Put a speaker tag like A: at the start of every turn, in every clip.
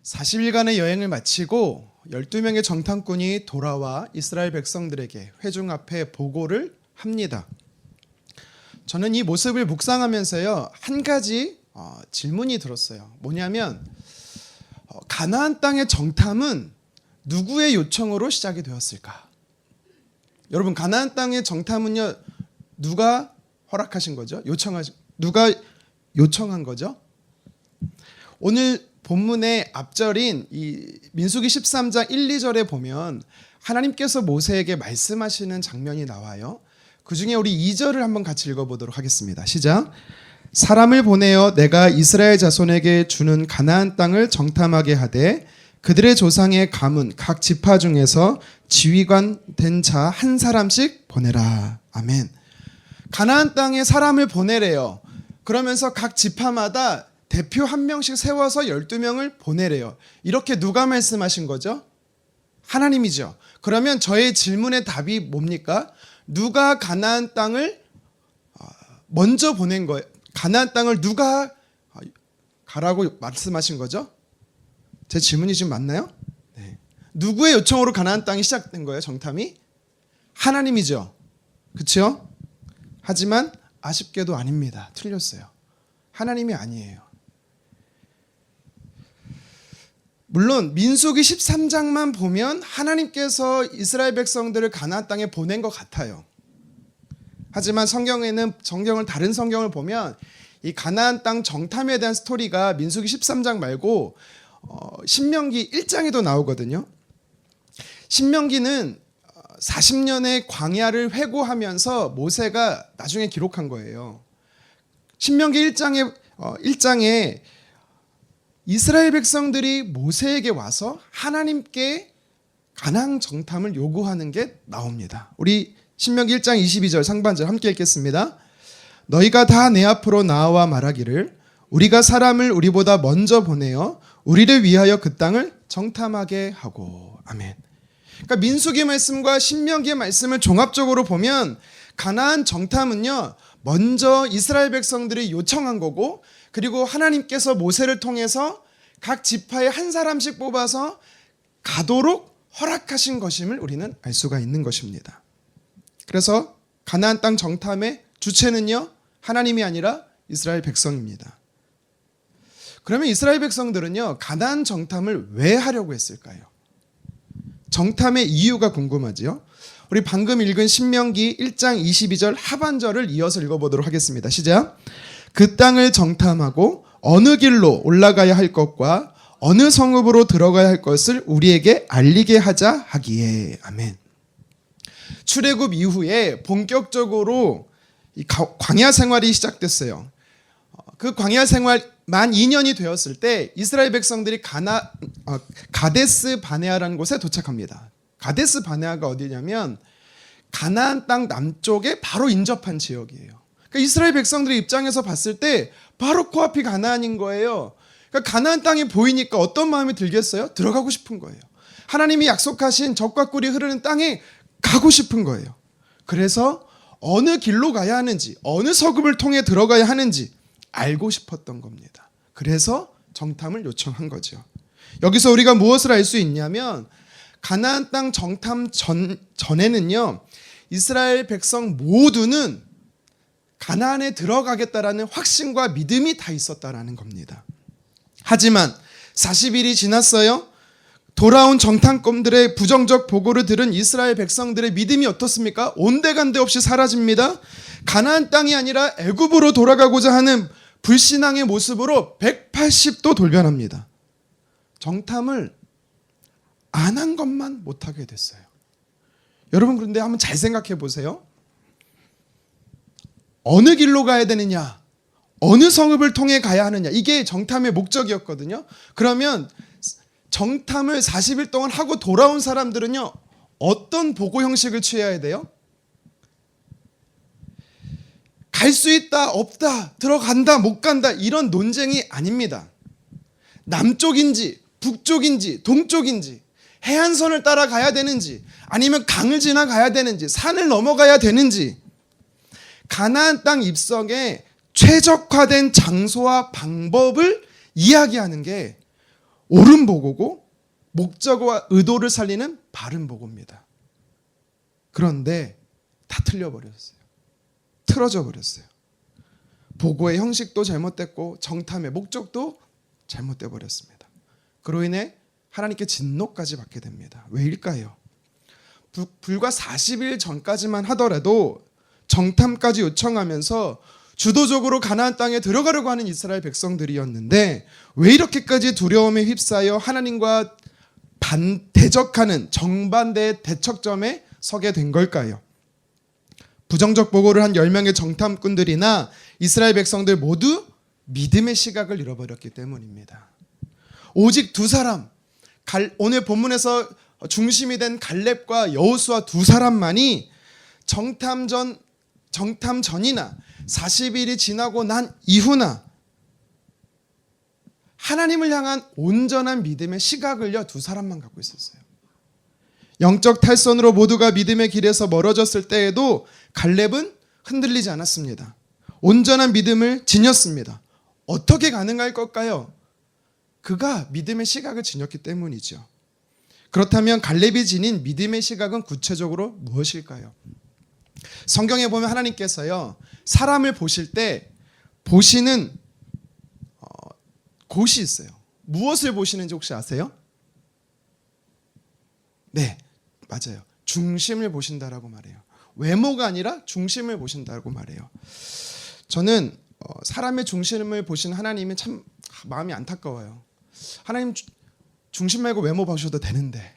A: 40일간의 여행을 마치고 12명의 정탐꾼이 돌아와 이스라엘 백성들에게 회중 앞에 보고를 합니다. 저는 이 모습을 묵상하면서요, 한 가지 질문이 들었어요. 뭐냐면 가나안 땅의 정탐은 누구의 요청으로 시작이 되었을까? 여러분, 가나안 땅의 정탐은요, 누가 허락하신 거죠? 누가 요청한 거죠? 오늘 본문의 앞절인 이 민수기 13장 1, 2절에 보면 하나님께서 모세에게 말씀하시는 장면이 나와요. 그 중에 우리 2절을 한번 같이 읽어보도록 하겠습니다. 시작. 사람을 보내어 내가 이스라엘 자손에게 주는 가나안 땅을 정탐하게 하되 그들의 조상의 가문 각 지파 중에서 지휘관 된 자 한 사람씩 보내라. 아멘. 가나안 땅에 사람을 보내래요. 그러면서 각 지파마다 대표 한 명씩 세워서 12명을 보내래요. 이렇게 누가 말씀하신 거죠? 하나님이죠. 그러면 저의 질문의 답이 뭡니까? 누가 가나안 땅을 먼저 보낸 거예요? 가나안 땅을 누가 가라고 말씀하신 거죠? 제 질문이 지금 맞나요? 네. 누구의 요청으로 가나안 땅이 시작된 거예요? 정탐이? 하나님이죠. 그렇죠? 하지만 아쉽게도 아닙니다. 틀렸어요. 하나님이 아니에요. 물론 민수기 13장만 보면 하나님께서 이스라엘 백성들을 가나안 땅에 보낸 것 같아요. 하지만 성경을 다른 성경을 보면 이 가나안 땅 정탐에 대한 스토리가 민수기 13장 말고 신명기 1장에도 나오거든요. 신명기는 40년의 광야를 회고하면서 모세가 나중에 기록한 거예요. 신명기 1장에 이스라엘 백성들이 모세에게 와서 하나님께 가나안 정탐을 요구하는 게 나옵니다. 우리 신명기 1장 22절 상반절 함께 읽겠습니다. 너희가 다 내 앞으로 나와 말하기를 우리가 사람을 우리보다 먼저 보내어 우리를 위하여 그 땅을 정탐하게 하고. 아멘. 그러니까 민수기 말씀과 신명기의 말씀을 종합적으로 보면 가나안 정탐은요, 먼저 이스라엘 백성들이 요청한 거고, 그리고 하나님께서 모세를 통해서 각 지파에 한 사람씩 뽑아서 가도록 허락하신 것임을 우리는 알 수가 있는 것입니다. 그래서 가나안 땅 정탐의 주체는요, 하나님이 아니라 이스라엘 백성입니다. 그러면 이스라엘 백성들은요, 가나안 정탐을 왜 하려고 했을까요? 정탐의 이유가 궁금하지요? 우리 방금 읽은 신명기 1장 22절 하반절을 이어서 읽어보도록 하겠습니다. 시작. 그 땅을 정탐하고 어느 길로 올라가야 할 것과 어느 성읍으로 들어가야 할 것을 우리에게 알리게 하자 하기에. 아멘. 출애굽 이후에 본격적으로 이 광야 생활이 시작됐어요. 그 광야 생활 만 2년이 되었을 때 이스라엘 백성들이 가데스 바네아라는 곳에 도착합니다. 가데스 바네아가 어디냐면 가나안 땅 남쪽에 바로 인접한 지역이에요. 그러니까 이스라엘 백성들의 입장에서 봤을 때 바로 코앞이 가나안인 거예요. 그러니까 가나안 땅이 보이니까 어떤 마음이 들겠어요? 들어가고 싶은 거예요. 하나님이 약속하신 젖과 꿀이 흐르는 땅에 가고 싶은 거예요. 그래서 어느 길로 가야 하는지, 어느 성읍을 통해 들어가야 하는지 알고 싶었던 겁니다. 그래서 정탐을 요청한 거죠. 여기서 우리가 무엇을 알 수 있냐면 가나안 땅 정탐 전에는요, 이스라엘 백성 모두는 가나안에 들어가겠다라는 확신과 믿음이 다 있었다라는 겁니다. 하지만 40일이 지났어요. 돌아온 정탐꾼들의 부정적 보고를 들은 이스라엘 백성들의 믿음이 어떻습니까? 온데간데 없이 사라집니다. 가나안 땅이 아니라 애굽으로 돌아가고자 하는 불신앙의 모습으로 180도 돌변합니다. 정탐을 안 한 것만 못하게 됐어요. 여러분, 그런데 한번 잘 생각해 보세요. 어느 길로 가야 되느냐, 어느 성읍을 통해 가야 하느냐, 이게 정탐의 목적이었거든요. 그러면 정탐을 40일 동안 하고 돌아온 사람들은요, 어떤 보고 형식을 취해야 돼요? 갈 수 있다, 없다, 들어간다, 못 간다, 이런 논쟁이 아닙니다. 남쪽인지 북쪽인지 동쪽인지, 해안선을 따라가야 되는지 아니면 강을 지나가야 되는지 산을 넘어가야 되는지, 가나안 땅 입성에 최적화된 장소와 방법을 이야기하는 게 옳은 보고고 목적과 의도를 살리는 바른 보고입니다. 그런데 다 틀려버렸어요. 틀어져 버렸어요. 보고의 형식도 잘못됐고 정탐의 목적도 잘못돼 버렸습니다. 그로 인해 하나님께 진노까지 받게 됩니다. 왜일까요? 불과 40일 전까지만 하더라도 정탐까지 요청하면서 주도적으로 가나안 땅에 들어가려고 하는 이스라엘 백성들이었는데 왜 이렇게까지 두려움에 휩싸여 하나님과 대적하는 정반대의 대척점에 서게 된 걸까요? 부정적 보고를 한 10명의 정탐꾼들이나 이스라엘 백성들 모두 믿음의 시각을 잃어버렸기 때문입니다. 오직 두 사람, 오늘 본문에서 중심이 된 갈렙과 여호수아 두 사람만이 정탐 전이나 40일이 지나고 난 이후나 하나님을 향한 온전한 믿음의 시각을요 두 사람만 갖고 있었어요. 영적 탈선으로 모두가 믿음의 길에서 멀어졌을 때에도 갈렙은 흔들리지 않았습니다. 온전한 믿음을 지녔습니다. 어떻게 가능할 걸까요? 그가 믿음의 시각을 지녔기 때문이죠. 그렇다면 갈렙이 지닌 믿음의 시각은 구체적으로 무엇일까요? 성경에 보면 하나님께서요 사람을 보실 때 보시는 곳이 있어요. 무엇을 보시는지 혹시 아세요? 네, 맞아요. 중심을 보신다라고 말해요. 외모가 아니라 중심을 보신다고 말해요. 저는 사람의 중심을 보신 하나님이 참 마음이 안타까워요. 하나님 중심 말고 외모 봐주셔도 되는데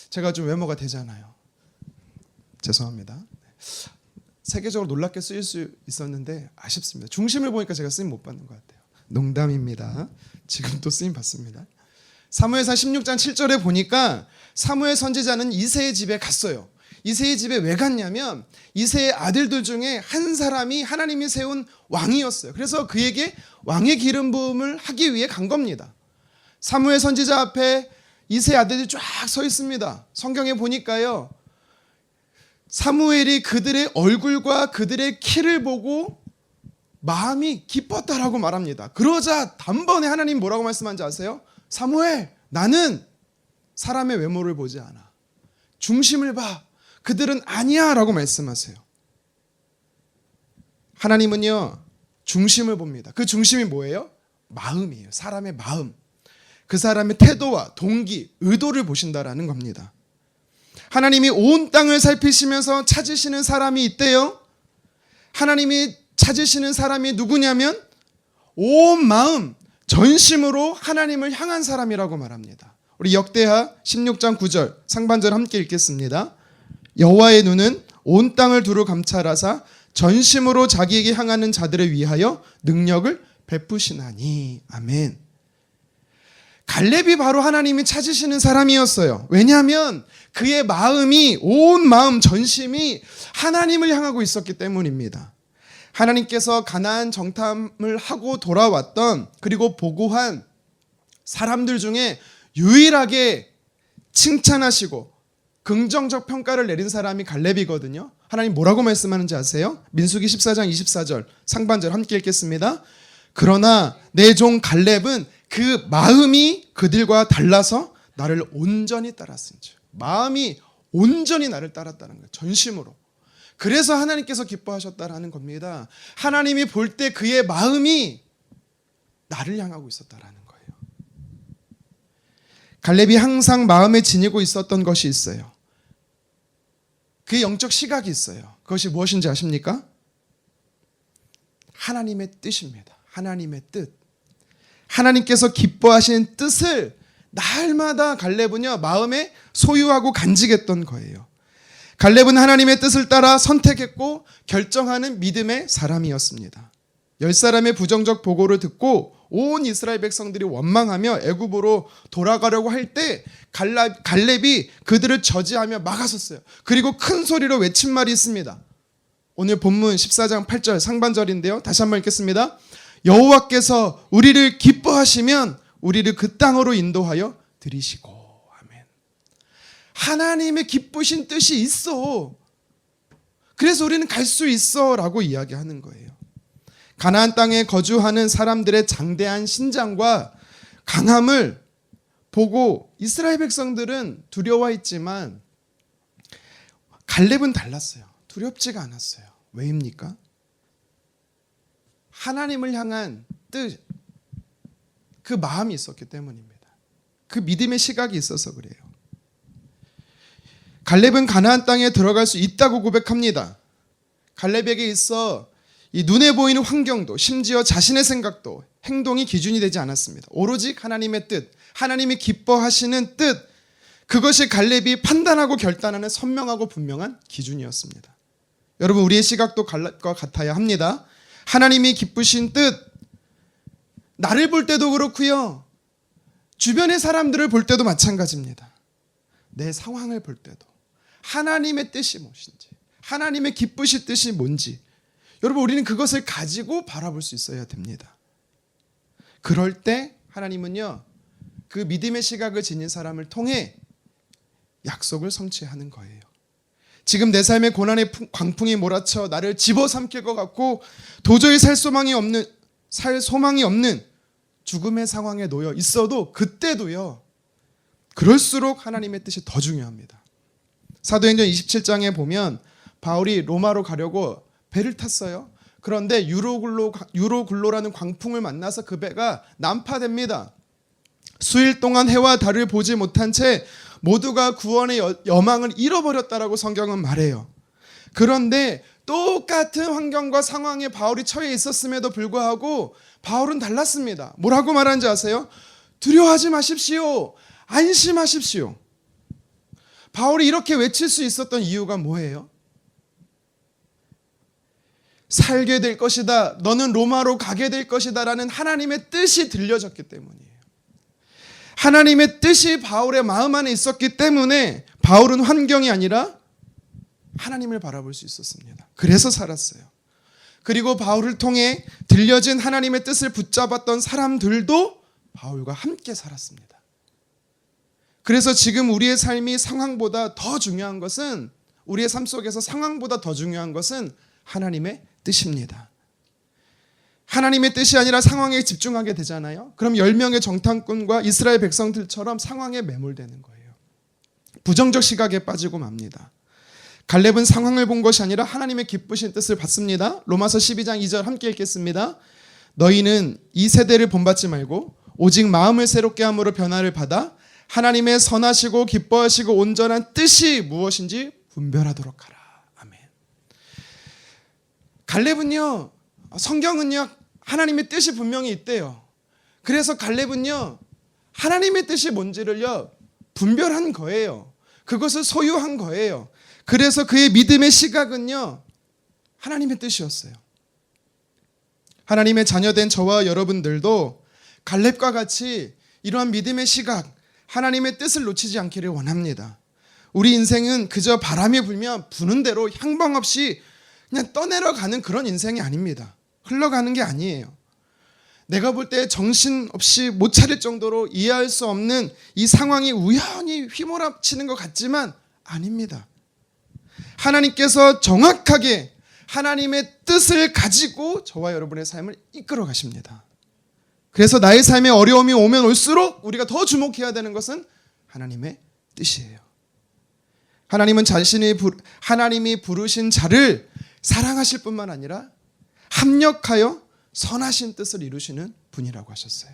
A: 제가 좀 외모가 되잖아요. 죄송합니다. 세계적으로 놀랍게 쓰일 수 있었는데 아쉽습니다. 중심을 보니까 제가 쓰임 못 받는 것 같아요. 농담입니다. 지금 또 쓰임 받습니다. 사무엘상 16장 7절에 보니까 사무엘 선지자는 이새의 집에 갔어요. 이새의 집에 왜 갔냐면 이새의 아들들 중에 한 사람이 하나님이 세운 왕이었어요. 그래서 그에게 왕의 기름 부음을 하기 위해 간 겁니다. 사무엘 선지자 앞에 이새의 아들들이 쫙 서 있습니다. 성경에 보니까요. 사무엘이 그들의 얼굴과 그들의 키를 보고 마음이 기뻤다라고 말합니다. 그러자 단번에 하나님 뭐라고 말씀한지 아세요? 사무엘, 나는 사람의 외모를 보지 않아. 중심을 봐. 그들은 아니야 라고 말씀하세요. 하나님은요 중심을 봅니다. 그 중심이 뭐예요? 마음이에요. 사람의 마음. 그 사람의 태도와 동기, 의도를 보신다라는 겁니다. 하나님이 온 땅을 살피시면서 찾으시는 사람이 있대요. 하나님이 찾으시는 사람이 누구냐면 온 마음, 전심으로 하나님을 향한 사람이라고 말합니다. 우리 역대하 16장 9절 상반절 함께 읽겠습니다. 여호와의 눈은 온 땅을 두루 감찰하사 전심으로 자기에게 향하는 자들을 위하여 능력을 베푸시나니. 아멘. 갈렙이 바로 하나님이 찾으시는 사람이었어요. 왜냐하면 그의 마음이 온 마음 전심이 하나님을 향하고 있었기 때문입니다. 하나님께서 가나안 정탐을 하고 돌아왔던 그리고 보고한 사람들 중에 유일하게 칭찬하시고 긍정적 평가를 내린 사람이 갈렙이거든요. 하나님 뭐라고 말씀하는지 아세요? 민수기 14장 24절 상반절 함께 읽겠습니다. 그러나 내 종 갈렙은 그 마음이 그들과 달라서 나를 온전히 따랐은즉. 마음이 온전히 나를 따랐다는 거예요. 전심으로. 그래서 하나님께서 기뻐하셨다라는 겁니다. 하나님이 볼 때 그의 마음이 나를 향하고 있었다라는 거예요. 갈렙이 항상 마음에 지니고 있었던 것이 있어요. 그의 영적 시각이 있어요. 그것이 무엇인지 아십니까? 하나님의 뜻입니다. 하나님의 뜻. 하나님께서 기뻐하시는 뜻을 날마다 갈렙은요 마음에 소유하고 간직했던 거예요. 갈렙은 하나님의 뜻을 따라 선택했고 결정하는 믿음의 사람이었습니다. 10사람의 부정적 보고를 듣고 온 이스라엘 백성들이 원망하며 애굽으로 돌아가려고 할 때 갈렙이 그들을 저지하며 막아섰어요. 그리고 큰 소리로 외친 말이 있습니다. 오늘 본문 14장 8절 상반절인데요. 다시 한번 읽겠습니다. 여호와께서 우리를 기뻐하시면 우리를 그 땅으로 인도하여 들이시고. 아멘. 하나님의 기쁘신 뜻이 있어. 그래서 우리는 갈 수 있어 라고 이야기하는 거예요. 가나안 땅에 거주하는 사람들의 장대한 신장과 강함을 보고 이스라엘 백성들은 두려워했지만 갈렙은 달랐어요. 두렵지가 않았어요. 왜입니까? 하나님을 향한 뜻, 그 마음이 있었기 때문입니다. 그 믿음의 시각이 있어서 그래요. 갈렙은 가나안 땅에 들어갈 수 있다고 고백합니다. 갈렙에게 있어 이 눈에 보이는 환경도 심지어 자신의 생각도 행동이 기준이 되지 않았습니다. 오로지 하나님의 뜻, 하나님이 기뻐하시는 뜻, 그것이 갈렙이 판단하고 결단하는 선명하고 분명한 기준이었습니다. 여러분, 우리의 시각도 갈렙과 같아야 합니다. 하나님이 기쁘신 뜻, 나를 볼 때도 그렇고요, 주변의 사람들을 볼 때도 마찬가지입니다. 내 상황을 볼 때도 하나님의 뜻이 무엇인지, 하나님의 기쁘신 뜻이 뭔지, 여러분, 우리는 그것을 가지고 바라볼 수 있어야 됩니다. 그럴 때 하나님은요, 그 믿음의 시각을 지닌 사람을 통해 약속을 성취하는 거예요. 지금 내 삶의 고난의 광풍이 몰아쳐 나를 집어삼킬 것 같고 도저히 살 소망이 없는 죽음의 상황에 놓여 있어도 그때도요, 그럴수록 하나님의 뜻이 더 중요합니다. 사도행전 27장에 보면 바울이 로마로 가려고 배를 탔어요. 그런데 유로굴로라는 광풍을 만나서 그 배가 난파됩니다. 수일 동안 해와 달을 보지 못한 채 모두가 구원의 여망을 잃어버렸다라고 성경은 말해요. 그런데 똑같은 환경과 상황에 바울이 처해 있었음에도 불구하고 바울은 달랐습니다. 뭐라고 말하는지 아세요? 두려워하지 마십시오. 안심하십시오. 바울이 이렇게 외칠 수 있었던 이유가 뭐예요? 살게 될 것이다, 너는 로마로 가게 될 것이다 라는 하나님의 뜻이 들려졌기 때문이에요. 하나님의 뜻이 바울의 마음 안에 있었기 때문에 바울은 환경이 아니라 하나님을 바라볼 수 있었습니다. 그래서 살았어요. 그리고 바울을 통해 들려진 하나님의 뜻을 붙잡았던 사람들도 바울과 함께 살았습니다. 그래서 지금 우리의 삶이 상황보다 더 중요한 것은, 우리의 삶 속에서 상황보다 더 중요한 것은 하나님의 뜻입니다. 하나님의 뜻이 아니라 상황에 집중하게 되잖아요. 그럼 10명의 정탐꾼과 이스라엘 백성들처럼 상황에 매몰되는 거예요. 부정적 시각에 빠지고 맙니다. 갈렙은 상황을 본 것이 아니라 하나님의 기쁘신 뜻을 봤습니다. 로마서 12장 2절 함께 읽겠습니다. 너희는 이 세대를 본받지 말고 오직 마음을 새롭게 함으로 변화를 받아 하나님의 선하시고 기뻐하시고 온전한 뜻이 무엇인지 분별하도록 하라. 아멘. 갈렙은요, 성경은요, 하나님의 뜻이 분명히 있대요. 그래서 갈렙은요, 하나님의 뜻이 뭔지를요, 분별한 거예요. 그것을 소유한 거예요. 그래서 그의 믿음의 시각은요, 하나님의 뜻이었어요. 하나님의 자녀된 저와 여러분들도 갈렙과 같이 이러한 믿음의 시각, 하나님의 뜻을 놓치지 않기를 원합니다. 우리 인생은 그저 바람이 불면 부는 대로 향방 없이 그냥 떠내려가는 그런 인생이 아닙니다. 흘러가는 게 아니에요. 내가 볼 때 정신없이 못 차릴 정도로 이해할 수 없는 이 상황이 우연히 휘몰아치는 것 같지만 아닙니다. 하나님께서 정확하게 하나님의 뜻을 가지고 저와 여러분의 삶을 이끌어 가십니다. 그래서 나의 삶에 어려움이 오면 올수록 우리가 더 주목해야 되는 것은 하나님의 뜻이에요. 하나님이 부르신 자를 사랑하실 뿐만 아니라 합력하여 선하신 뜻을 이루시는 분이라고 하셨어요.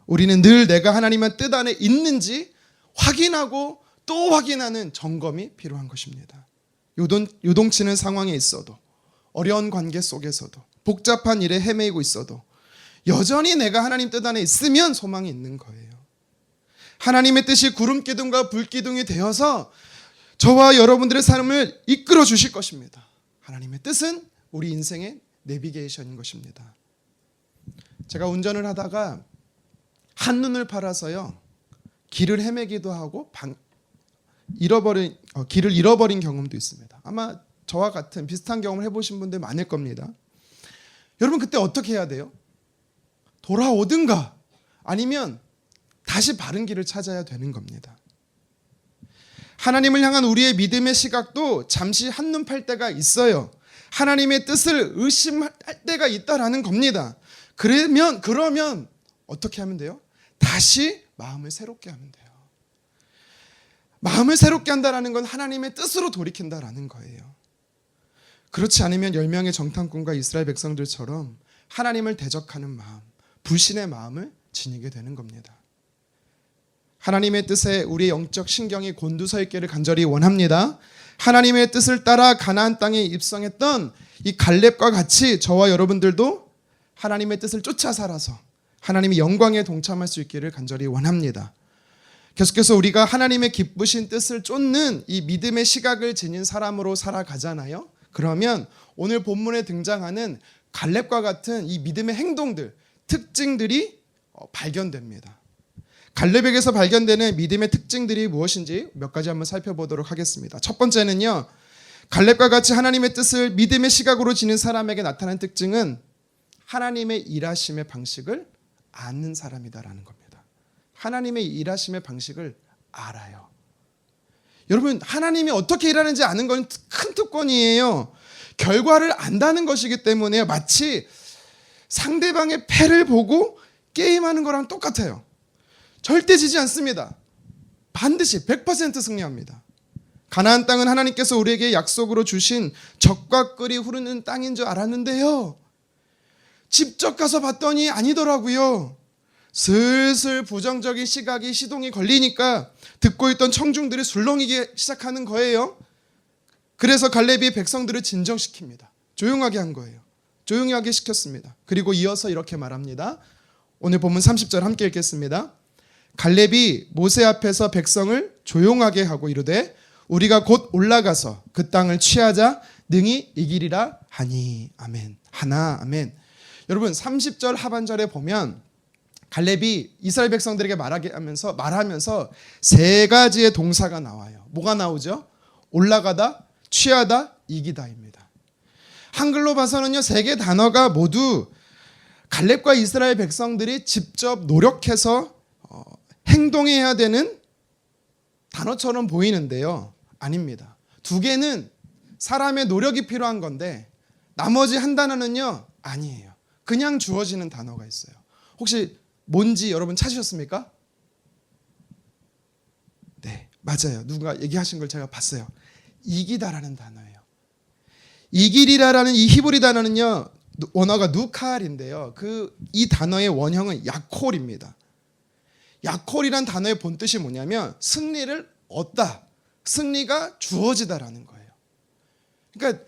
A: 우리는 늘 내가 하나님의 뜻 안에 있는지 확인하고 또 확인하는 점검이 필요한 것입니다. 요동치는 상황에 있어도, 어려운 관계 속에서도, 복잡한 일에 헤매이고 있어도 여전히 내가 하나님 뜻 안에 있으면 소망이 있는 거예요. 하나님의 뜻이 구름 기둥과 불 기둥이 되어서 저와 여러분들의 삶을 이끌어 주실 것입니다. 하나님의 뜻은 우리 인생의 내비게이션인 것입니다. 제가 운전을 하다가 한눈을 팔아서요, 길을 헤매기도 하고 길을 잃어버린 경험도 있습니다. 아마 저와 같은 비슷한 경험을 해보신 분들 많을 겁니다. 여러분, 그때 어떻게 해야 돼요? 돌아오든가 아니면 다시 바른 길을 찾아야 되는 겁니다. 하나님을 향한 우리의 믿음의 시각도 잠시 한눈 팔 때가 있어요. 하나님의 뜻을 의심할 때가 있다라는 겁니다. 그러면 어떻게 하면 돼요? 다시 마음을 새롭게 하면 돼요. 마음을 새롭게 한다는 건 하나님의 뜻으로 돌이킨다라는 거예요. 그렇지 않으면 10명의 정탐꾼과 이스라엘 백성들처럼 하나님을 대적하는 마음, 불신의 마음을 지니게 되는 겁니다. 하나님의 뜻에 우리의 영적 신경이 곤두서 있기를 간절히 원합니다. 하나님의 뜻을 따라 가나안 땅에 입성했던 이 갈렙과 같이 저와 여러분들도 하나님의 뜻을 쫓아 살아서 하나님의 영광에 동참할 수 있기를 간절히 원합니다. 계속해서 우리가 하나님의 기쁘신 뜻을 쫓는 이 믿음의 시각을 지닌 사람으로 살아가잖아요. 그러면 오늘 본문에 등장하는 갈렙과 같은 이 믿음의 행동들, 특징들이 발견됩니다. 갈렙에게서 발견되는 믿음의 특징들이 무엇인지 몇 가지 한번 살펴보도록 하겠습니다. 첫 번째는요, 갈렙과 같이 하나님의 뜻을 믿음의 시각으로 지닌 사람에게 나타나는 특징은 하나님의 일하심의 방식을 아는 사람이다라는 겁니다. 하나님의 일하심의 방식을 알아요. 여러분, 하나님이 어떻게 일하는지 아는 건 큰 특권이에요. 결과를 안다는 것이기 때문에 마치 상대방의 패를 보고 게임하는 거랑 똑같아요. 절대 지지 않습니다. 반드시 100% 승리합니다. 가나안 땅은 하나님께서 우리에게 약속으로 주신 젖과 꿀이 흐르는 땅인 줄 알았는데요, 직접 가서 봤더니 아니더라고요. 슬슬 부정적인 시각이 시동이 걸리니까 듣고 있던 청중들이 술렁이기 시작하는 거예요. 그래서 갈렙이 백성들을 진정시킵니다. 조용하게 한 거예요. 조용하게 시켰습니다. 그리고 이어서 이렇게 말합니다. 오늘 본문 30절 함께 읽겠습니다. 갈렙이 모세 앞에서 백성을 조용하게 하고 이르되 우리가 곧 올라가서 그 땅을 취하자 능히 이기리라 하니. 아멘. 하나. 아멘. 여러분, 30절 하반절에 보면 갈렙이 이스라엘 백성들에게 말하면서 세 가지의 동사가 나와요. 뭐가 나오죠? 올라가다, 취하다, 이기다입니다. 한글로 봐서는요, 세 개 단어가 모두 갈렙과 이스라엘 백성들이 직접 노력해서 행동해야 되는 단어처럼 보이는데요, 아닙니다. 두 개는 사람의 노력이 필요한 건데 나머지 한 단어는요, 아니에요. 그냥 주어지는 단어가 있어요. 혹시 뭔지 여러분 찾으셨습니까? 네, 맞아요. 누군가 얘기하신 걸 제가 봤어요. 이기다라는 단어예요. 이기리라라는 이 히브리 단어는요, 원어가 누칼인데요, 이 단어의 원형은 야콜입니다. 야콜이란 단어의 본뜻이 뭐냐면 승리를 얻다, 승리가 주어지다라는 거예요. 그러니까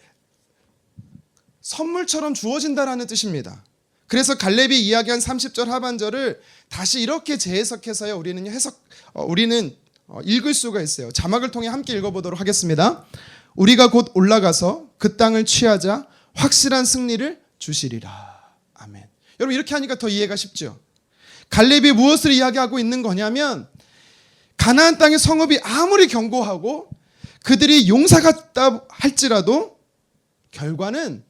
A: 선물처럼 주어진다라는 뜻입니다. 그래서 갈렙이 이야기한 30절 하반절을 다시 이렇게 재해석해서요, 우리는 읽을 수가 있어요. 자막을 통해 함께 읽어보도록 하겠습니다. 우리가 곧 올라가서 그 땅을 취하자 확실한 승리를 주시리라. 아멘. 여러분, 이렇게 하니까 더 이해가 쉽죠? 갈렙이 무엇을 이야기하고 있는 거냐면 가나안 땅의 성읍이 아무리 견고하고 그들이 용사 같다 할지라도 결과는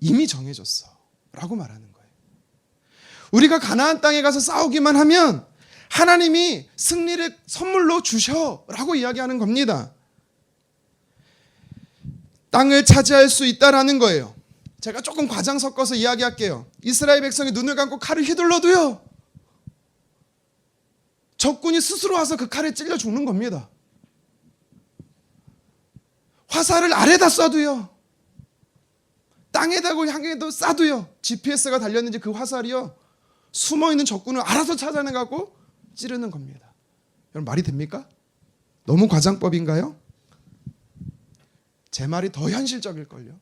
A: 이미 정해졌어 라고 말하는 거예요. 우리가 가나안 땅에 가서 싸우기만 하면 하나님이 승리를 선물로 주셔 라고 이야기하는 겁니다. 땅을 차지할 수 있다라는 거예요. 제가 조금 과장 섞어서 이야기할게요. 이스라엘 백성이 눈을 감고 칼을 휘둘러도요, 적군이 스스로 와서 그 칼에 찔려 죽는 겁니다. 화살을 아래다 쏴도요, 땅에다고 향해도 쏴도요, GPS가 달렸는지 그 화살이요, 숨어있는 적군을 알아서 찾아내갖고 찌르는 겁니다. 여러분, 말이 됩니까? 너무 과장법인가요? 제 말이 더 현실적일걸요.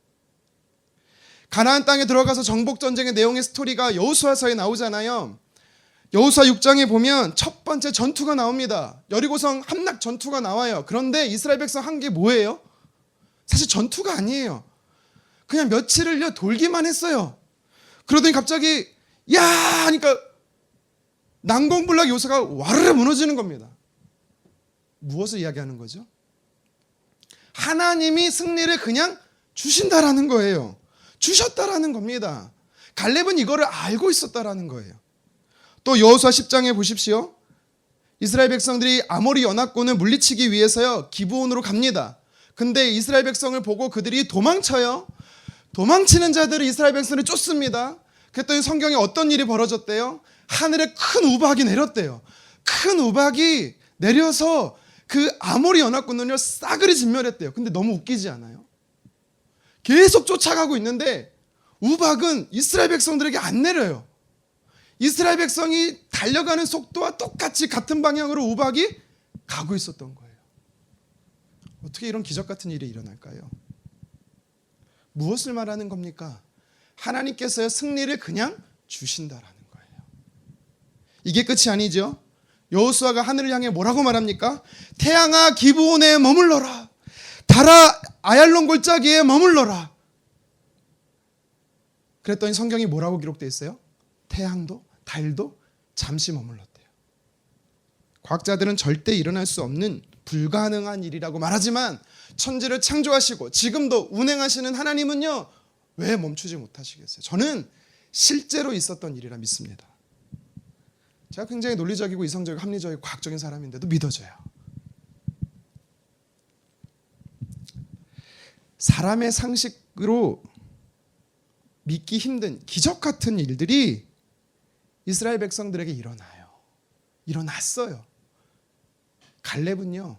A: 가나안 땅에 들어가서 정복전쟁의 내용의 스토리가 여호수아서에 나오잖아요. 여호수아 6장에 보면 첫 번째 전투가 나옵니다. 여리고성 함락 전투가 나와요. 그런데 이스라엘 백성 한 게 뭐예요? 사실 전투가 아니에요. 그냥 며칠을요 돌기만 했어요. 그러더니 갑자기 야 하니까 난공불락 요새가 와르르 무너지는 겁니다. 무엇을 이야기하는 거죠? 하나님이 승리를 그냥 주신다라는 거예요. 주셨다라는 겁니다. 갈렙은 이거를 알고 있었다라는 거예요. 또 여호수아 10장에 보십시오. 이스라엘 백성들이 아모리 연합군을 물리치기 위해서요 기브온으로 갑니다. 근데 이스라엘 백성을 보고 그들이 도망쳐요. 도망치는 자들을 이스라엘 백성을 쫓습니다. 그랬더니 성경에 어떤 일이 벌어졌대요? 하늘에 큰 우박이 내렸대요. 큰 우박이 내려서 그 아모리 연합군은요 싸그리 진멸했대요. 근데 너무 웃기지 않아요? 계속 쫓아가고 있는데 우박은 이스라엘 백성들에게 안 내려요. 이스라엘 백성이 달려가는 속도와 똑같이 같은 방향으로 우박이 가고 있었던 거예요. 어떻게 이런 기적 같은 일이 일어날까요? 무엇을 말하는 겁니까? 하나님께서 승리를 그냥 주신다라는 거예요. 이게 끝이 아니죠. 여호수아가 하늘을 향해 뭐라고 말합니까? 태양아 기브온에 머물러라. 달아 아얄론 골짜기에 머물러라. 그랬더니 성경이 뭐라고 기록되어 있어요? 태양도 달도 잠시 머물렀대요. 과학자들은 절대 일어날 수 없는 불가능한 일이라고 말하지만 천지를 창조하시고 지금도 운행하시는 하나님은요 왜 멈추지 못하시겠어요? 저는 실제로 있었던 일이라 믿습니다. 제가 굉장히 논리적이고 이성적이고 합리적이고 과학적인 사람인데도 믿어져요. 사람의 상식으로 믿기 힘든 기적 같은 일들이 이스라엘 백성들에게 일어나요. 일어났어요. 갈렙은요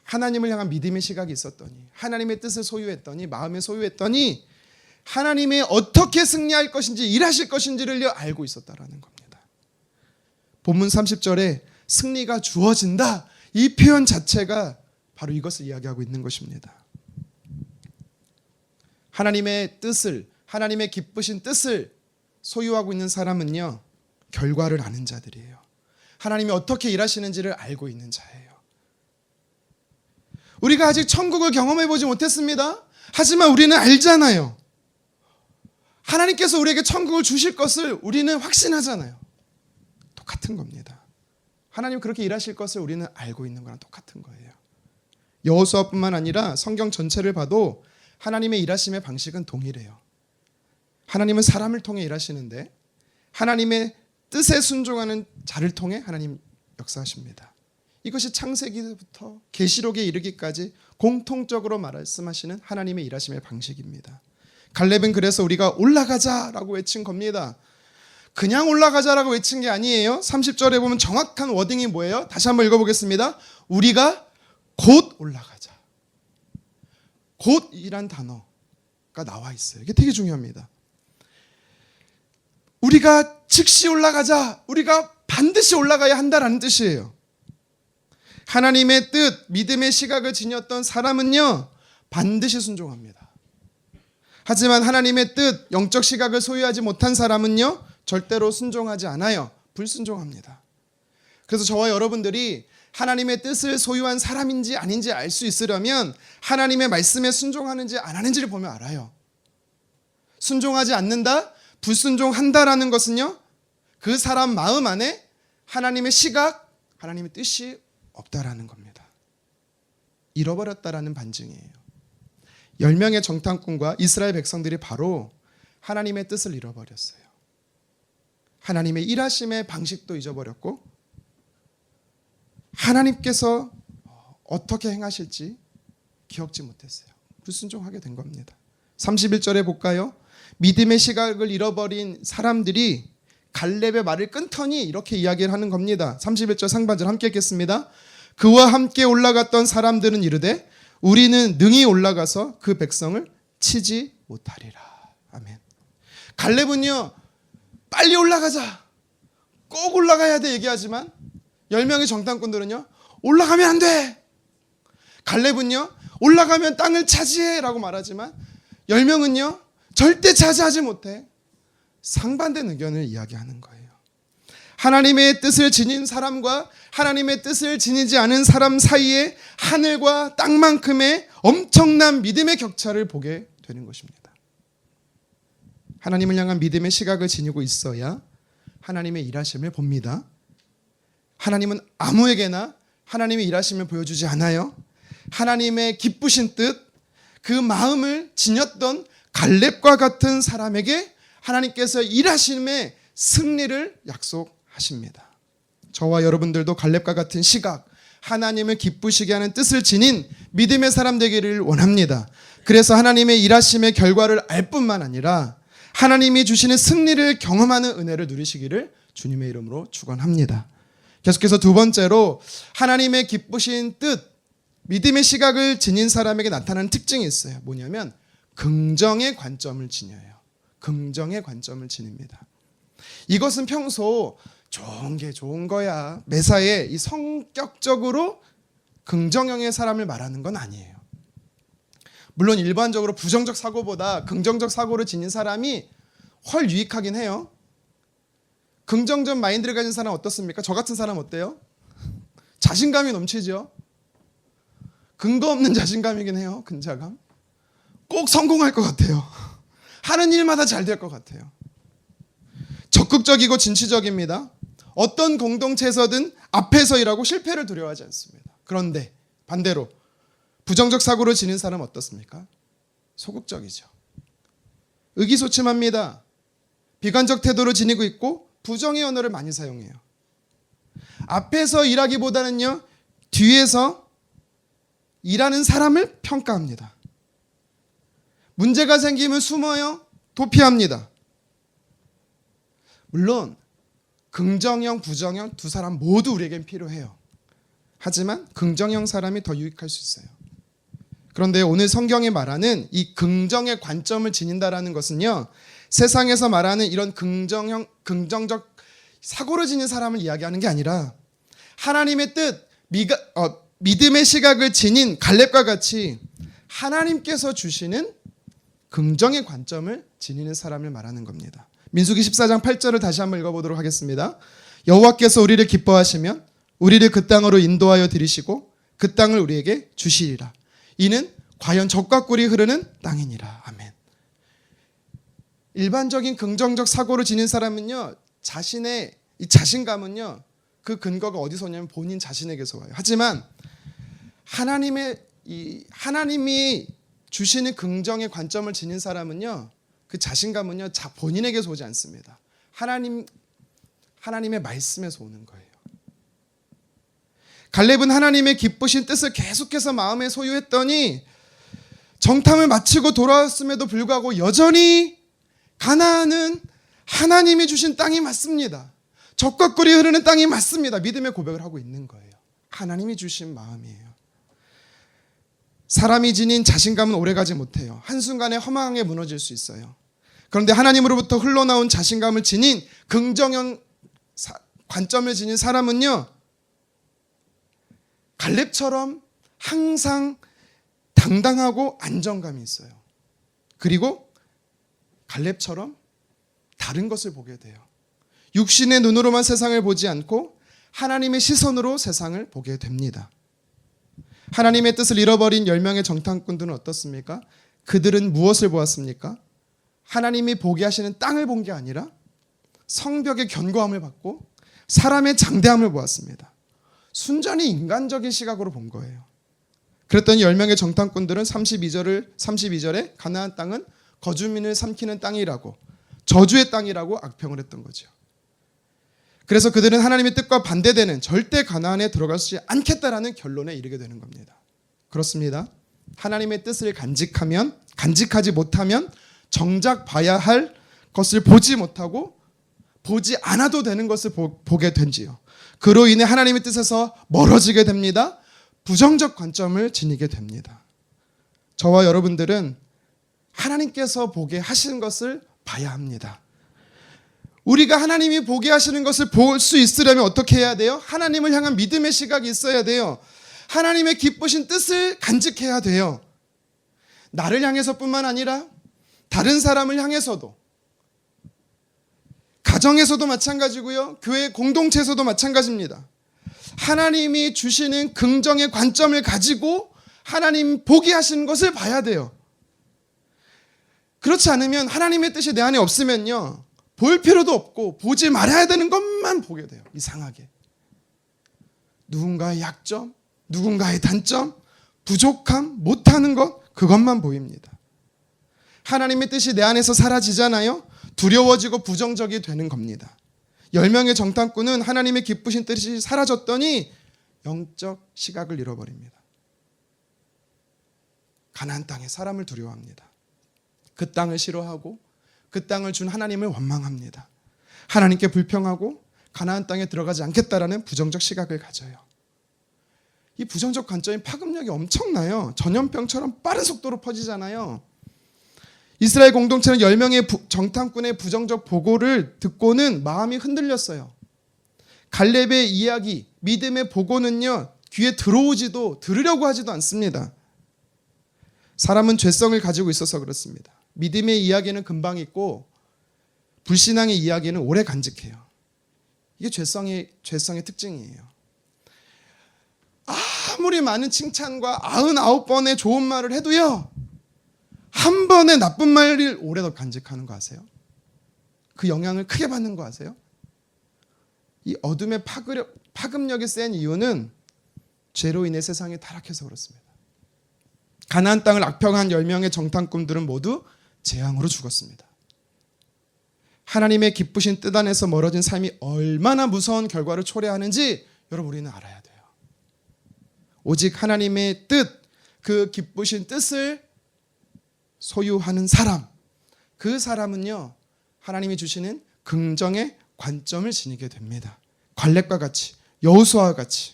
A: 하나님을 향한 믿음의 시각이 있었더니 하나님의 뜻을 소유했더니 마음에 소유했더니 하나님의 어떻게 승리할 것인지 일하실 것인지를 알고 있었다라는 겁니다. 본문 30절에 승리가 주어진다 이 표현 자체가 바로 이것을 이야기하고 있는 것입니다. 하나님의 뜻을 하나님의 기쁘신 뜻을 소유하고 있는 사람은요 결과를 아는 자들이에요. 하나님이 어떻게 일하시는지를 알고 있는 자예요. 우리가 아직 천국을 경험해 보지 못했습니다. 하지만 우리는 알잖아요. 하나님께서 우리에게 천국을 주실 것을 우리는 확신하잖아요. 똑같은 겁니다. 하나님 그렇게 일하실 것을 우리는 알고 있는 거랑 똑같은 거예요. 여호수아뿐만 아니라 성경 전체를 봐도 하나님의 일하심의 방식은 동일해요. 하나님은 사람을 통해 일하시는데 하나님의 뜻에 순종하는 자를 통해 하나님 역사하십니다. 이것이 창세기부터 계시록에 이르기까지 공통적으로 말씀하시는 하나님의 일하심의 방식입니다. 갈렙은 그래서 우리가 올라가자라고 외친 겁니다. 그냥 올라가자라고 외친 게 아니에요. 30절에 보면 정확한 워딩이 뭐예요? 다시 한번 읽어보겠습니다. 우리가 곧 올라가자. 곧이란 단어가 나와 있어요. 이게 되게 중요합니다. 우리가 즉시 올라가자. 우리가 반드시 올라가야 한다라는 뜻이에요. 하나님의 뜻, 믿음의 시각을 지녔던 사람은요 반드시 순종합니다. 하지만 하나님의 뜻, 영적 시각을 소유하지 못한 사람은요 절대로 순종하지 않아요. 불순종합니다. 그래서 저와 여러분들이 하나님의 뜻을 소유한 사람인지 아닌지 알 수 있으려면 하나님의 말씀에 순종하는지 안 하는지를 보면 알아요. 순종하지 않는다, 불순종한다라는 것은요 그 사람 마음 안에 하나님의 시각, 하나님의 뜻이 없다라는 겁니다. 잃어버렸다라는 반증이에요. 10명의 정탐꾼과 이스라엘 백성들이 바로 하나님의 뜻을 잃어버렸어요. 하나님의 일하심의 방식도 잊어버렸고 하나님께서 어떻게 행하실지 기억지 못했어요. 불순종하게 된 겁니다. 31절에 볼까요? 믿음의 시각을 잃어버린 사람들이 갈렙의 말을 끊더니 이렇게 이야기를 하는 겁니다. 31절 상반절 함께 읽겠습니다. 그와 함께 올라갔던 사람들은 이르되 우리는 능히 올라가서 그 백성을 치지 못하리라. 아멘. 갈렙은요 빨리 올라가자, 꼭 올라가야 돼 얘기하지만 10명의 정탐꾼들은요 올라가면 안 돼. 갈렙은요 올라가면 땅을 차지해 라고 말하지만 10명은요 절대 차지하지 못해. 상반된 의견을 이야기하는 거예요. 하나님의 뜻을 지닌 사람과 하나님의 뜻을 지니지 않은 사람 사이에 하늘과 땅만큼의 엄청난 믿음의 격차를 보게 되는 것입니다. 하나님을 향한 믿음의 시각을 지니고 있어야 하나님의 일하심을 봅니다. 하나님은 아무에게나 하나님의 일하심을 보여주지 않아요. 하나님의 기쁘신 뜻, 그 마음을 지녔던 갈렙과 같은 사람에게 하나님께서 일하심의 승리를 약속하십니다. 저와 여러분들도 갈렙과 같은 시각, 하나님을 기쁘시게 하는 뜻을 지닌 믿음의 사람 되기를 원합니다. 그래서 하나님의 일하심의 결과를 알 뿐만 아니라 하나님이 주시는 승리를 경험하는 은혜를 누리시기를 주님의 이름으로 축원합니다. 계속해서 두 번째로 하나님의 기쁘신 뜻, 믿음의 시각을 지닌 사람에게 나타나는 특징이 있어요. 뭐냐면 긍정의 관점을 지녀요. 긍정의 관점을 지닙니다. 이것은 평소 좋은 게 좋은 거야, 매사에 이 성격적으로 긍정형의 사람을 말하는 건 아니에요. 물론 일반적으로 부정적 사고보다 긍정적 사고를 지닌 사람이 훨 유익하긴 해요. 긍정적 마인드를 가진 사람 어떻습니까? 저 같은 사람 어때요? 자신감이 넘치죠. 근거 없는 자신감이긴 해요. 근자감. 꼭 성공할 것 같아요. 하는 일마다 잘 될 것 같아요. 적극적이고 진취적입니다. 어떤 공동체에서든 앞에서 일하고 실패를 두려워하지 않습니다. 그런데 반대로 부정적 사고를 지닌 사람은 어떻습니까? 소극적이죠. 의기소침합니다. 비관적 태도를 지니고 있고 부정의 언어를 많이 사용해요. 앞에서 일하기보다는요, 뒤에서 일하는 사람을 평가합니다. 문제가 생기면 숨어요. 도피합니다. 물론 긍정형, 부정형 두 사람 모두 우리에겐 필요해요. 하지만 긍정형 사람이 더 유익할 수 있어요. 그런데 오늘 성경이 말하는 이 긍정의 관점을 지닌다라는 것은요, 세상에서 말하는 이런 긍정적 사고를 지닌 사람을 이야기하는 게 아니라 하나님의 뜻, 믿음의 시각을 지닌 갈렙과 같이 하나님께서 주시는 긍정의 관점을 지니는 사람을 말하는 겁니다. 민수기 14장 8절을 다시 한번 읽어보도록 하겠습니다. 여호와께서 우리를 기뻐하시면 우리를 그 땅으로 인도하여 들이시고 그 땅을 우리에게 주시리라. 이는 과연 젖과 꿀이 흐르는 땅이니라. 아멘. 일반적인 긍정적 사고를 지닌 사람은요, 자신의 이 자신감은요, 그 근거가 어디서 오냐면 본인 자신에게서 와요. 하지만 하나님이 주시는 긍정의 관점을 지닌 사람은요, 그 자신감은요, 본인에게서 오지 않습니다. 하나님의 말씀에서 오는 거예요. 갈렙은 하나님의 기쁘신 뜻을 계속해서 마음에 소유했더니 정탐을 마치고 돌아왔음에도 불구하고 여전히 가나안은 하나님이 주신 땅이 맞습니다. 젖과 꿀이 흐르는 땅이 맞습니다. 믿음의 고백을 하고 있는 거예요. 하나님이 주신 마음이에요. 사람이 지닌 자신감은 오래가지 못해요. 한순간에 허망하게 무너질 수 있어요. 그런데 하나님으로부터 흘러나온 자신감을 지닌 긍정형 관점을 지닌 사람은요, 갈렙처럼 항상 당당하고 안정감이 있어요. 그리고 갈렙처럼 다른 것을 보게 돼요. 육신의 눈으로만 세상을 보지 않고 하나님의 시선으로 세상을 보게 됩니다. 하나님의 뜻을 잃어버린 10명의 정탐꾼들은 어떻습니까? 그들은 무엇을 보았습니까? 하나님이 보게 하시는 땅을 본 게 아니라 성벽의 견고함을 받고 사람의 장대함을 보았습니다. 순전히 인간적인 시각으로 본 거예요. 그랬더니 10명의 정탐꾼들은 32절에 가나안 땅은 거주민을 삼키는 땅이라고, 저주의 땅이라고 악평을 했던 거죠. 그래서 그들은 하나님의 뜻과 반대되는 절대 가나안에 들어갈 수 않겠다라는 결론에 이르게 되는 겁니다. 그렇습니다. 하나님의 뜻을 간직하지 못하면 정작 봐야 할 것을 보지 못하고 보지 않아도 되는 것을 보게 된지요. 그로 인해 하나님의 뜻에서 멀어지게 됩니다. 부정적 관점을 지니게 됩니다. 저와 여러분들은 하나님께서 보게 하시는 것을 봐야 합니다. 우리가 하나님이 보게 하시는 것을 볼 수 있으려면 어떻게 해야 돼요? 하나님을 향한 믿음의 시각이 있어야 돼요. 하나님의 기쁘신 뜻을 간직해야 돼요. 나를 향해서뿐만 아니라 다른 사람을 향해서도, 가정에서도 마찬가지고요, 교회 공동체에서도 마찬가지입니다. 하나님이 주시는 긍정의 관점을 가지고 하나님 보게 하시는 것을 봐야 돼요. 그렇지 않으면 하나님의 뜻이 내 안에 없으면요, 볼 필요도 없고 보지 말아야 되는 것만 보게 돼요. 이상하게. 누군가의 약점, 누군가의 단점, 부족함, 못하는 것, 그것만 보입니다. 하나님의 뜻이 내 안에서 사라지잖아요. 두려워지고 부정적이 되는 겁니다. 10명의 정탐꾼은 하나님의 기쁘신 뜻이 사라졌더니 영적 시각을 잃어버립니다. 가나안 땅에 사람을 두려워합니다. 그 땅을 싫어하고 그 그 땅을 준 하나님을 원망합니다. 하나님께 불평하고 가나안 땅에 들어가지 않겠다라는 부정적 시각을 가져요. 이 부정적 관점이 파급력이 엄청나요. 전염병처럼 빠른 속도로 퍼지잖아요. 이스라엘 공동체는 10명의 정탐꾼의 부정적 보고를 듣고는 마음이 흔들렸어요. 갈렙의 이야기, 믿음의 보고는요, 귀에 들어오지도 들으려고 하지도 않습니다. 사람은 죄성을 가지고 있어서 그렇습니다. 믿음의 이야기는 금방 잊고 불신앙의 이야기는 오래 간직해요. 이게 죄성의 특징이에요. 아무리 많은 칭찬과 99번의 좋은 말을 해도요, 한 번의 나쁜 말을 오래 더 간직하는 거 아세요? 그 영향을 크게 받는 거 아세요? 이 어둠의 파급력이 센 이유는 죄로 인해 세상이 타락해서 그렇습니다. 가나안 땅을 악평한 10명의 정탐꾼들은 모두 재앙으로 죽었습니다. 하나님의 기쁘신 뜻 안에서 멀어진 삶이 얼마나 무서운 결과를 초래하는지 여러분 우리는 알아야 돼요. 오직 하나님의 뜻, 그 기쁘신 뜻을 소유하는 사람, 그 사람은요, 하나님이 주시는 긍정의 관점을 지니게 됩니다. 갈렙과 같이, 여호수아와 같이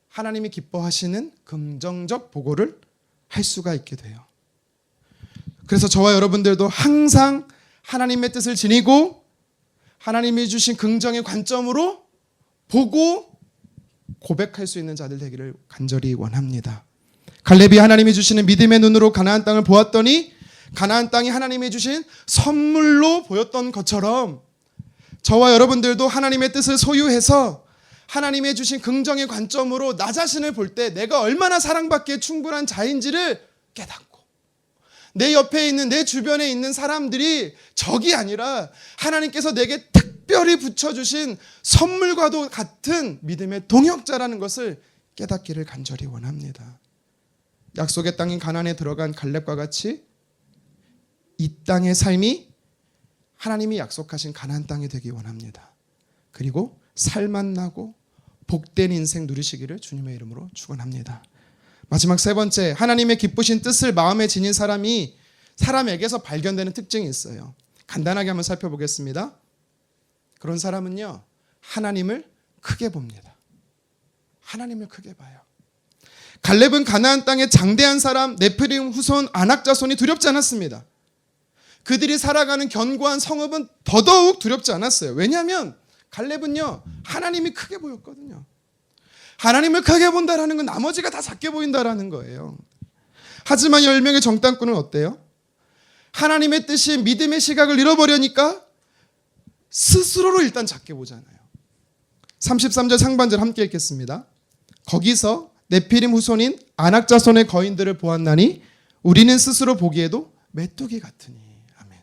A: 하나님이 기뻐하시는 긍정적 보고를 할 수가 있게 돼요. 그래서 저와 여러분들도 항상 하나님의 뜻을 지니고 하나님이 주신 긍정의 관점으로 보고 고백할 수 있는 자들 되기를 간절히 원합니다. 갈렙이 하나님이 주시는 믿음의 눈으로 가나안 땅을 보았더니 가나안 땅이 하나님이 주신 선물로 보였던 것처럼 저와 여러분들도 하나님의 뜻을 소유해서 하나님의 주신 긍정의 관점으로 나 자신을 볼 때 내가 얼마나 사랑받기에 충분한 자인지를 깨닫고 내 옆에 있는 내 주변에 있는 사람들이 적이 아니라 하나님께서 내게 특별히 붙여주신 선물과도 같은 믿음의 동역자라는 것을 깨닫기를 간절히 원합니다. 약속의 땅인 가나안에 들어간 갈렙과 같이 이 땅의 삶이 하나님이 약속하신 가나안 땅이 되기 원합니다. 그리고 살맛나고 복된 인생 누리시기를 주님의 이름으로 축원합니다. 마지막 세 번째, 하나님의 기쁘신 뜻을 마음에 지닌 사람이 사람에게서 발견되는 특징이 있어요. 간단하게 한번 살펴보겠습니다. 그런 사람은요, 하나님을 크게 봅니다. 하나님을 크게 봐요. 갈렙은 가나안 땅의 장대한 사람 네피림 후손 아낙 자손이 두렵지 않았습니다. 그들이 살아가는 견고한 성읍은 더더욱 두렵지 않았어요. 왜냐하면 갈렙은요, 하나님이 크게 보였거든요. 하나님을 크게 본다라는 건 나머지가 다 작게 보인다라는 거예요. 하지만 10명의 정탐꾼은 어때요? 하나님의 뜻이 믿음의 시각을 잃어버리니까 스스로를 일단 작게 보잖아요. 33절 상반절 함께 읽겠습니다. 거기서 네피림 후손인 아낙 자손의 거인들을 보았나니 우리는 스스로 보기에도 메뚜기 같으니. 아멘.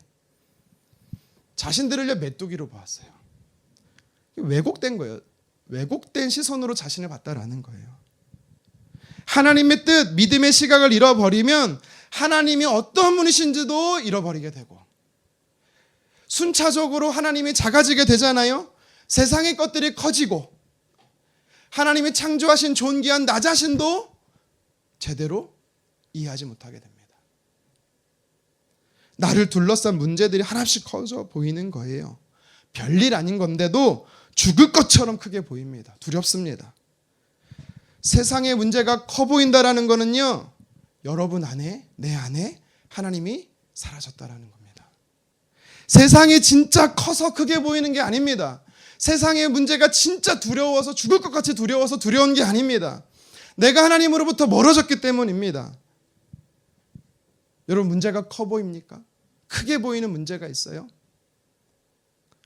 A: 자신들을 메뚜기로 보았어요. 왜곡된 거예요. 왜곡된 시선으로 자신을 봤다라는 거예요. 하나님의 뜻, 믿음의 시각을 잃어버리면 하나님이 어떤 분이신지도 잃어버리게 되고 순차적으로 하나님이 작아지게 되잖아요. 세상의 것들이 커지고 하나님이 창조하신 존귀한 나 자신도 제대로 이해하지 못하게 됩니다. 나를 둘러싼 문제들이 하나씩 커져 보이는 거예요. 별일 아닌 건데도 죽을 것처럼 크게 보입니다. 두렵습니다. 세상의 문제가 커 보인다라는 거는요, 여러분 안에, 내 안에 하나님이 사라졌다라는 겁니다. 세상이 진짜 커서 크게 보이는 게 아닙니다. 세상의 문제가 진짜 두려워서 죽을 것 같이 두려워서 두려운 게 아닙니다. 내가 하나님으로부터 멀어졌기 때문입니다. 여러분, 문제가 커 보입니까? 크게 보이는 문제가 있어요?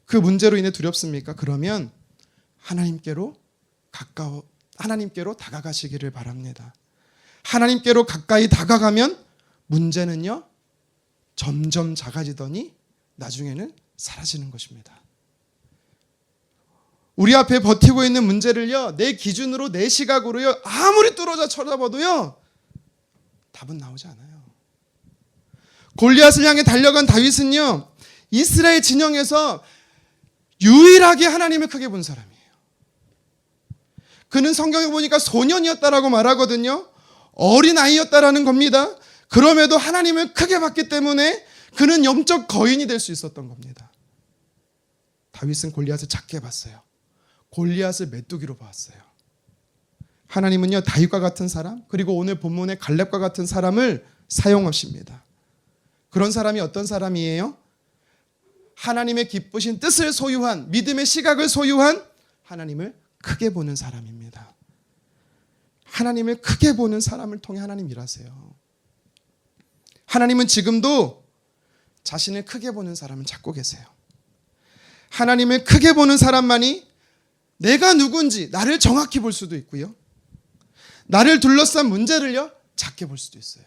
A: 그 문제로 인해 두렵습니까? 그러면 하나님께로 다가가시기를 바랍니다. 하나님께로 가까이 다가가면 문제는요, 점점 작아지더니 나중에는 사라지는 것입니다. 우리 앞에 버티고 있는 문제를요, 내 기준으로, 내 시각으로요, 아무리 뚫어져 쳐다봐도요, 답은 나오지 않아요. 골리앗을 향해 달려간 다윗은요, 이스라엘 진영에서 유일하게 하나님을 크게 본 사람이에요. 그는 성경에 보니까 소년이었다라고 말하거든요. 어린아이였다라는 겁니다. 그럼에도 하나님을 크게 봤기 때문에 그는 영적 거인이 될 수 있었던 겁니다. 다윗은 골리앗을 작게 봤어요. 골리앗을 메뚜기로 봤어요. 하나님은요, 다윗과 같은 사람, 그리고 오늘 본문의 갈렙과 같은 사람을 사용하십니다. 그런 사람이 어떤 사람이에요? 하나님의 기쁘신 뜻을 소유한, 믿음의 시각을 소유한 하나님을 크게 보는 사람입니다. 하나님을 크게 보는 사람을 통해 하나님 일하세요. 하나님은 지금도 자신을 크게 보는 사람을 찾고 계세요. 하나님을 크게 보는 사람만이 내가 누군지 나를 정확히 볼 수도 있고요, 나를 둘러싼 문제를요 작게 볼 수도 있어요.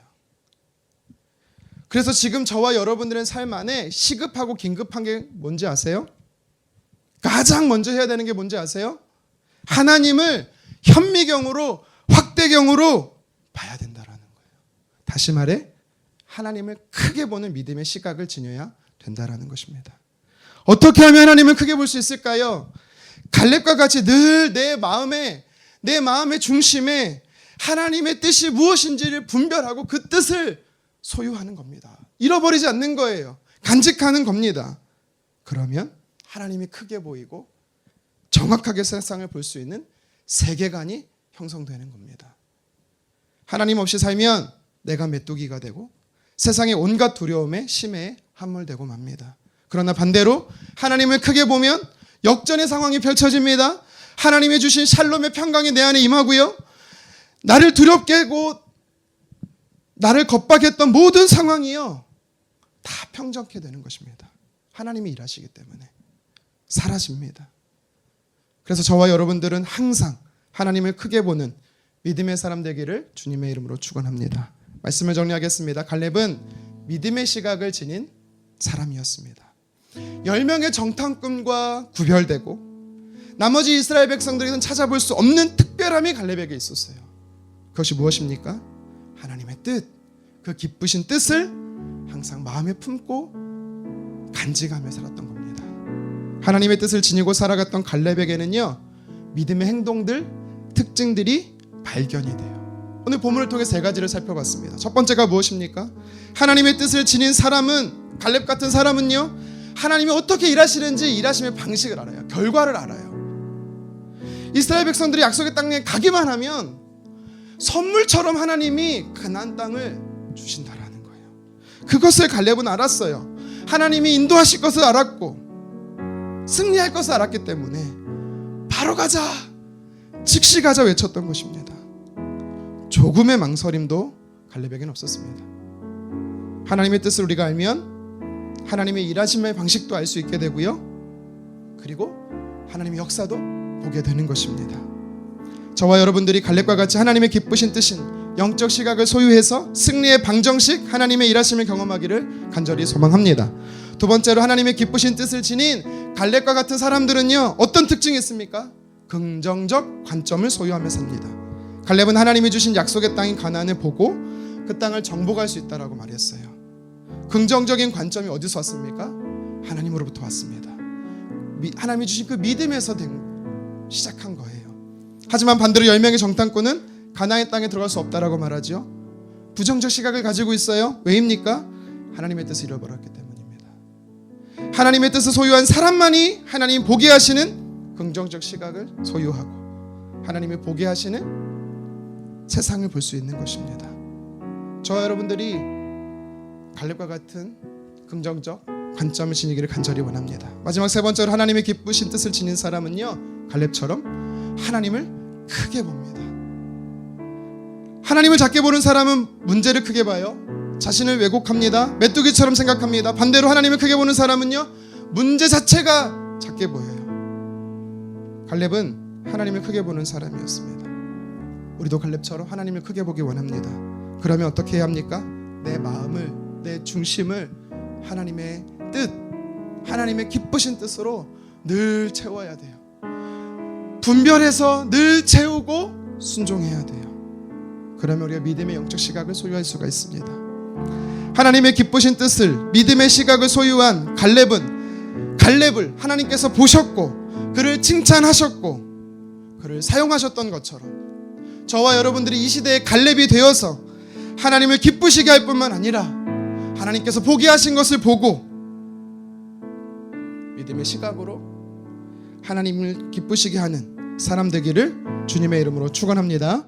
A: 그래서 지금 저와 여러분들의 삶 안에 시급하고 긴급한 게 뭔지 아세요? 가장 먼저 해야 되는 게 뭔지 아세요? 하나님을 현미경으로, 확대경으로 봐야 된다라는 거예요. 다시 말해, 하나님을 크게 보는 믿음의 시각을 지녀야 된다라는 것입니다. 어떻게 하면 하나님을 크게 볼 수 있을까요? 갈렙과 같이 늘 내 마음의 중심에 하나님의 뜻이 무엇인지를 분별하고 그 뜻을 소유하는 겁니다. 잃어버리지 않는 거예요. 간직하는 겁니다. 그러면 하나님이 크게 보이고 정확하게 세상을 볼 수 있는 세계관이 형성되는 겁니다. 하나님 없이 살면 내가 메뚜기가 되고 세상의 온갖 두려움에 심해에 함몰되고 맙니다. 그러나 반대로 하나님을 크게 보면 역전의 상황이 펼쳐집니다. 하나님이 주신 샬롬의 평강이 내 안에 임하고요, 나를 두렵게 하고 나를 겁박했던 모든 상황이요 다 평정케 되는 것입니다. 하나님이 일하시기 때문에 사라집니다. 그래서 저와 여러분들은 항상 하나님을 크게 보는 믿음의 사람 되기를 주님의 이름으로 축원합니다. 말씀을 정리하겠습니다. 갈렙은 믿음의 시각을 지닌 사람이었습니다. 10명의 정탐꾼과 구별되고 나머지 이스라엘 백성들에게는 찾아볼 수 없는 특별함이 갈렙에게 있었어요. 그것이 무엇입니까? 하나님의 뜻, 그 기쁘신 뜻을 항상 마음에 품고 간직하며 살았던 겁니다. 하나님의 뜻을 지니고 살아갔던 갈렙에게는요 믿음의 행동들, 특징들이 발견이 돼요. 오늘 본문을 통해 세 가지를 살펴봤습니다. 첫 번째가 무엇입니까? 하나님의 뜻을 지닌 사람은, 갈렙 같은 사람은요 하나님이 어떻게 일하시는지 일하심의 방식을 알아요. 결과를 알아요. 이스라엘 백성들이 약속의 땅에 가기만 하면 선물처럼 하나님이 가나안 땅을 주신다라는 거예요. 그것을 갈렙은 알았어요. 하나님이 인도하실 것을 알았고 승리할 것을 알았기 때문에 바로 가자, 즉시 가자 외쳤던 것입니다. 조금의 망설임도 갈렙에게는 없었습니다. 하나님의 뜻을 우리가 알면 하나님의 일하심의 방식도 알 수 있게 되고요, 그리고 하나님의 역사도 보게 되는 것입니다. 저와 여러분들이 갈렙과 같이 하나님의 기쁘신 뜻인 영적 시각을 소유해서 승리의 방정식 하나님의 일하심을 경험하기를 간절히 소망합니다. 두 번째로 하나님의 기쁘신 뜻을 지닌 갈렙과 같은 사람들은요 어떤 특징이 있습니까? 긍정적 관점을 소유하며 삽니다. 갈렙은 하나님이 주신 약속의 땅인 가나안을 보고 그 땅을 정복할 수 있다라고 말했어요. 긍정적인 관점이 어디서 왔습니까? 하나님으로부터 왔습니다. 하나님이 주신 그 믿음에서 시작한 거예요. 하지만 반대로 10명의 정탐꾼은 가나안의 땅에 들어갈 수 없다라고 말하죠. 부정적 시각을 가지고 있어요. 왜입니까? 하나님의 뜻을 잃어버렸기 때문입니다. 하나님의 뜻을 소유한 사람만이 하나님 보게 하시는 긍정적 시각을 소유하고 하나님이 보게 하시는 세상을 볼 수 있는 것입니다. 저와 여러분들이 갈렙과 같은 긍정적 관점을 지니기를 간절히 원합니다. 마지막 세 번째로 하나님의 기쁘신 뜻을 지닌 사람은요 갈렙처럼 하나님을 크게 봅니다. 하나님을 작게 보는 사람은 문제를 크게 봐요. 자신을 왜곡합니다. 메뚜기처럼 생각합니다. 반대로 하나님을 크게 보는 사람은요 문제 자체가 작게 보여요. 갈렙은 하나님을 크게 보는 사람이었습니다. 우리도 갈렙처럼 하나님을 크게 보기 원합니다. 그러면 어떻게 해야 합니까? 내 마음을, 내 중심을 하나님의 뜻, 하나님의 기쁘신 뜻으로 늘 채워야 돼요. 분별해서 늘 채우고 순종해야 돼요. 그러면 우리가 믿음의 영적 시각을 소유할 수가 있습니다. 하나님의 기쁘신 뜻을, 믿음의 시각을 소유한 갈렙을 하나님께서 보셨고 그를 칭찬하셨고 그를 사용하셨던 것처럼 저와 여러분들이 이 시대의 갈렙이 되어서 하나님을 기쁘시게 할 뿐만 아니라 하나님께서 포기하신 것을 보고 믿음의 시각으로 하나님을 기쁘시게 하는 사람 되기를 주님의 이름으로 축원합니다.